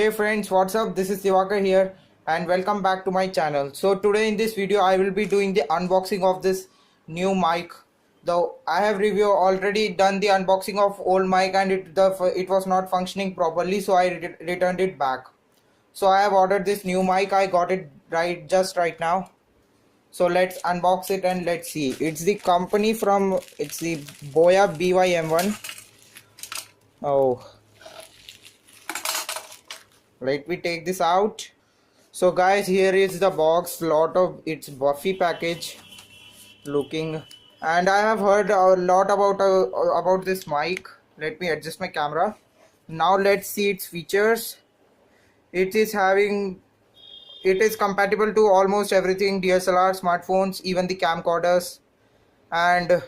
Hey friends, what's up? This is Divakar here and welcome back to my channel. So today in this video I will be doing the unboxing of this new mic. Though I have already done the unboxing of old mic and it was not functioning properly, so I returned it back. So I have ordered this new mic. I got it right now. So let's unbox it and let's see. It's the Boya BY M1. Oh, let me take this out. So guys, here is the box. Lot of its buffy package looking, and I have heard a lot about this mic. Let me adjust my camera. Now let's see its features. It is compatible to almost everything: DSLR, smartphones, even the camcorders, and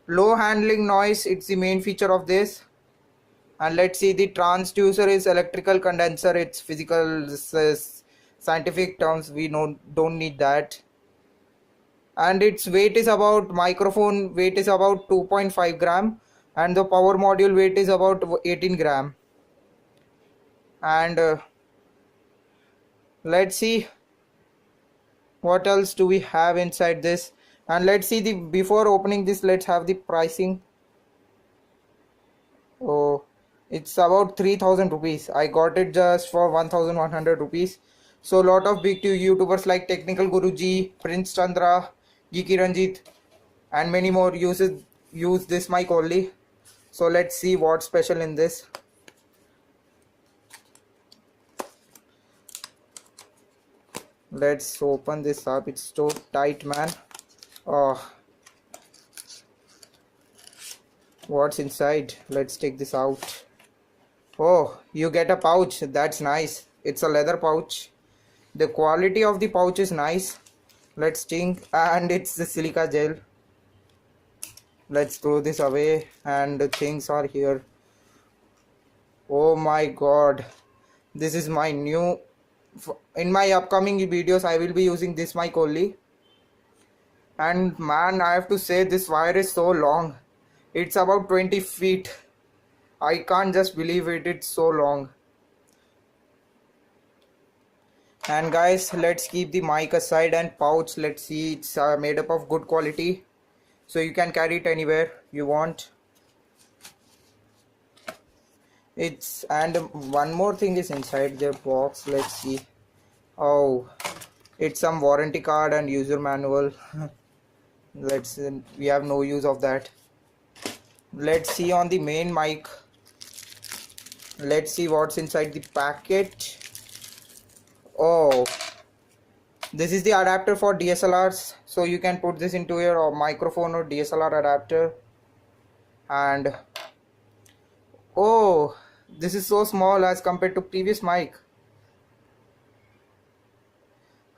low handling noise. It's the main feature of this. And let's see, the transducer is electrical condenser. It's physical, scientific terms, we don't need that. And its weight is about, microphone weight is about 2.5 gram, and the power module weight is about 18 gram. And let's see what else do we have inside this. And let's see, before opening this, let's have the pricing. Oh, it's about 3000 rupees. I got it just for 1100 rupees. So lot of big YouTubers like Technical Guruji, Prince Chandra, Geeky Ranjit and many more use this mic only. So let's see what's special in this. Let's open this up. It's so tight, man. Oh, what's inside? Let's take this out. Oh, you get a pouch. That's nice. It's a leather pouch. The quality of the pouch is nice. Let's think. And it's the silica gel. Let's throw this away, and the things are here. Oh my god, this is my new. In my upcoming videos I will be using this mic only. And man, I have to say, this wire is so long. It's about 20 feet. I can't just believe it, it's so long. And guys, let's keep the mic aside and pouch. Let's see, it's made up of good quality, so you can carry it anywhere you want. And one more thing is inside the box. Let's see. Oh, it's some warranty card and user manual. We have no use of that. Let's see on the main mic. Let's see what's inside the packet. Oh, this is the adapter for DSLRs, so you can put this into your microphone or DSLR adapter. And oh, this is so small as compared to previous mic.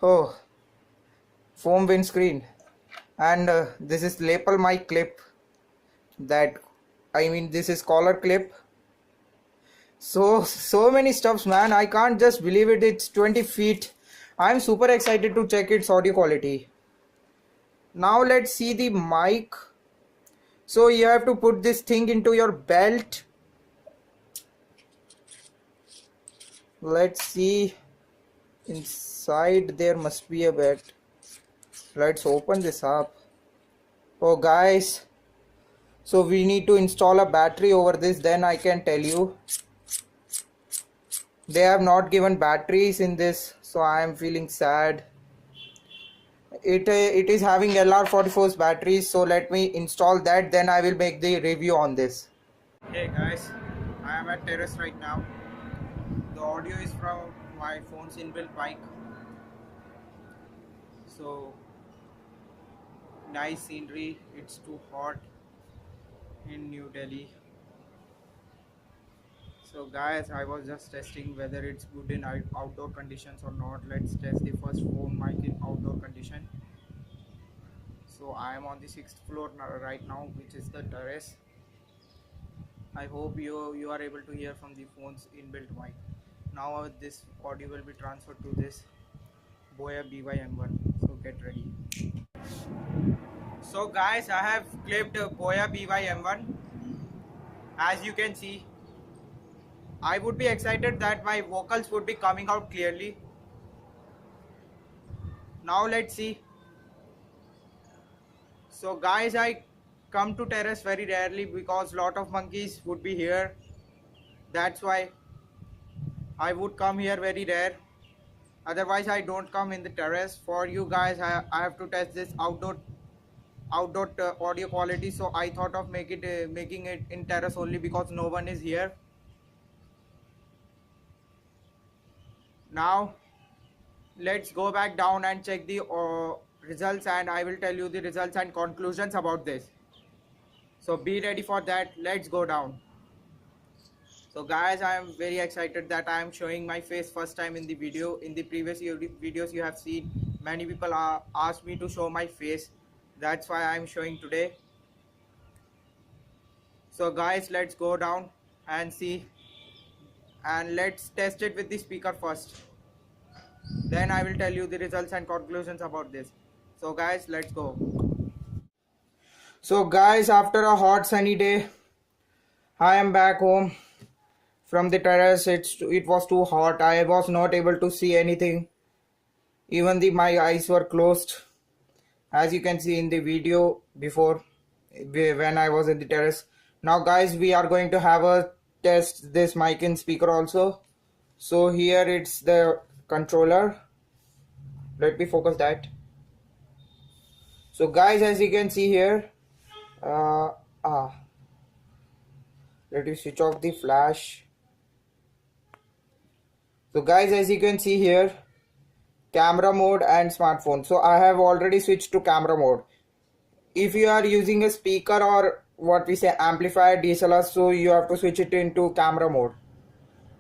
Oh, foam windscreen. And this is lapel mic clip. This is collar clip. So many stuffs, man. I can't just believe it. It's 20 feet. I'm super excited to check its audio quality. Now let's see the mic. So you have to put this thing into your belt. Let's see. Inside there must be a belt. Let's open this up. Oh guys, so we need to install a battery over this, then I can tell you. They have not given batteries in this, so I am feeling sad. It is having LR44's batteries, so let me install that, then I will make the review on this. Hey guys, I am at terrace right now. The audio is from my phone's inbuilt mic. So nice scenery. It's too hot in New Delhi. So guys, I was just testing whether it's good in outdoor conditions or not. Let's test the first phone mic in outdoor condition. So I am on the 6th floor right now, which is the terrace. I hope you are able to hear from the phone's inbuilt mic. Now this audio will be transferred to this Boya BY M1. So get ready. So guys, I have clipped Boya BY M1. As you can see, I would be excited that my vocals would be coming out clearly. Now let's see. So guys, I come to terrace very rarely because lot of monkeys would be here. That's why I would come here very rare. Otherwise I don't come in the terrace. For you guys, I have to test this outdoor audio quality, so I thought of making it in terrace only because no one is here. Now let's go back down and check the results, and I will tell you the results and conclusions about this. So be ready for that. Let's go down. So guys, I am very excited that I am showing my face first time in the video. In the previous videos you have seen, many people asked me to show my face. That's why I am showing today. So guys, let's go down and see, and let's test it with the speaker first. Then I will tell you the results and conclusions about this. So guys, let's go. So guys, after a hot sunny day, I am back home from the terrace. It was too hot. I was not able to see anything. Even my eyes were closed, as you can see in the video before when I was in the terrace. Now guys, we are going to have a test this mic and speaker also. So here it's the controller. Let me focus that. So guys, as you can see here, let me switch off the flash. So guys, as you can see here, camera mode and smartphone. So I have already switched to camera mode. If you are using a speaker or what we say amplifier DSLR, so you have to switch it into camera mode.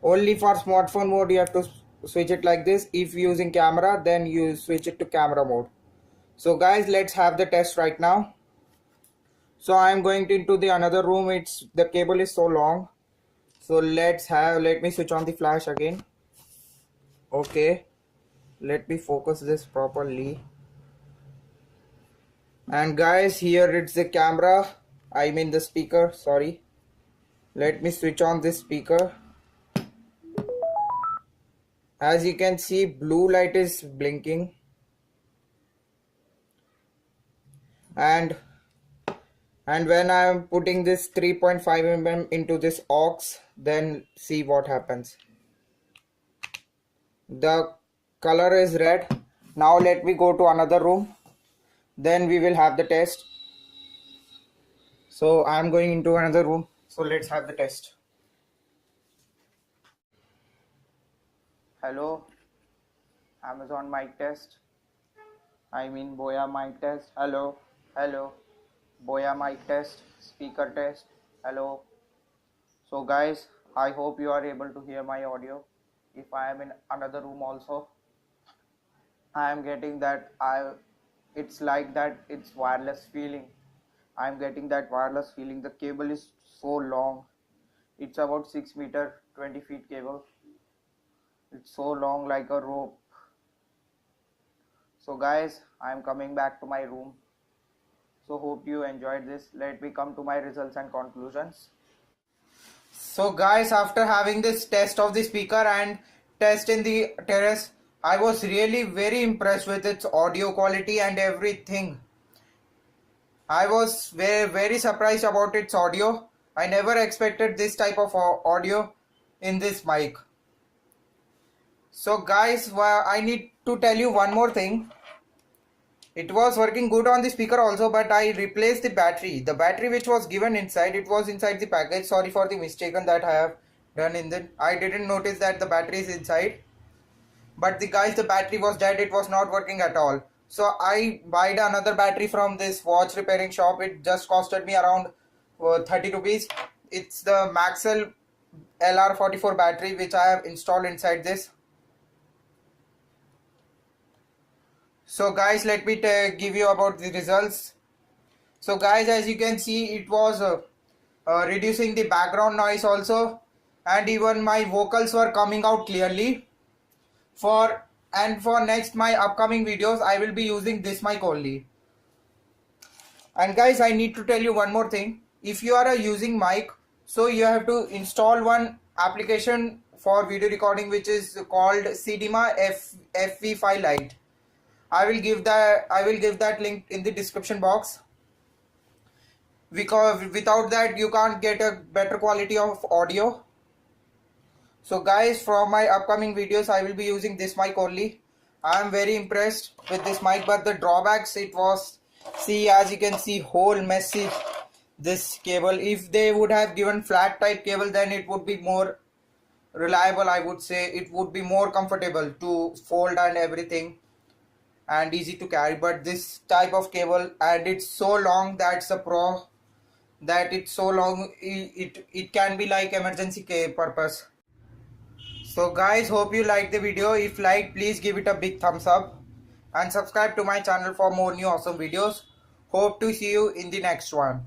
Only for smartphone mode you have to switch it like this. If using camera, then you switch it to camera mode. So guys, let's have the test right now. So I am going into the another room. The cable is so long. So let me switch on the flash again. Okay, let me focus this properly. And guys, here it's the camera, I mean the speaker, sorry. Let me switch on this speaker. As you can see, blue light is blinking. And when I am putting this 3.5 mm into this aux, then see what happens. The color is red. Now let me go to another room, then we will have the test. So I am going into another room, so let's have the test. Hello, Amazon mic test, I mean Boya mic test. Hello, Boya mic test, speaker test. Hello. So guys, I hope you are able to hear my audio. If I am in another room also, I am getting that it's like that it's wireless feeling. I am getting that wireless feeling. The cable is so long. It's about 6 meter 20 feet cable. It's so long like a rope. So guys, I am coming back to my room. So hope you enjoyed this. Let me come to my results and conclusions. So guys, after having this test of the speaker and test in the terrace, I was really very impressed with its audio quality and everything. I was very surprised about its audio. I never expected this type of audio in this mic. So guys, I need to tell you one more thing. It was working good on the speaker also, but I replaced the battery. The battery which was given inside, it was inside the package. Sorry for the mistake that I have done in it. I didn't notice that the battery is inside. But the battery was dead. It was not working at all. So I bought another battery from this watch repairing shop. It just costed me around 30 rupees. It's the Maxell LR44 battery which I have installed inside this. So guys, let me give you about the results. So guys, as you can see, it was reducing the background noise also, and even my vocals were coming out clearly. For next my upcoming videos, I will be using this mic only. And guys, I need to tell you one more thing. If you are using mic, so you have to install one application for video recording which is called Cinema FV5 Lite. I will give that link in the description box, because without that you can't get a better quality of audio. So guys, from my upcoming videos I will be using this mic only. I am very impressed with this mic, but the drawbacks, it was, see, as you can see, whole messy this cable. If they would have given flat type cable, then it would be more reliable, I would say. It would be more comfortable to fold and everything, and easy to carry. But this type of cable, and it's so long, that's a pro, that it's so long, it can be like emergency purpose. So guys, hope you liked the video. If liked, please give it a big thumbs up and subscribe to my channel for more new awesome videos. Hope to see you in the next one.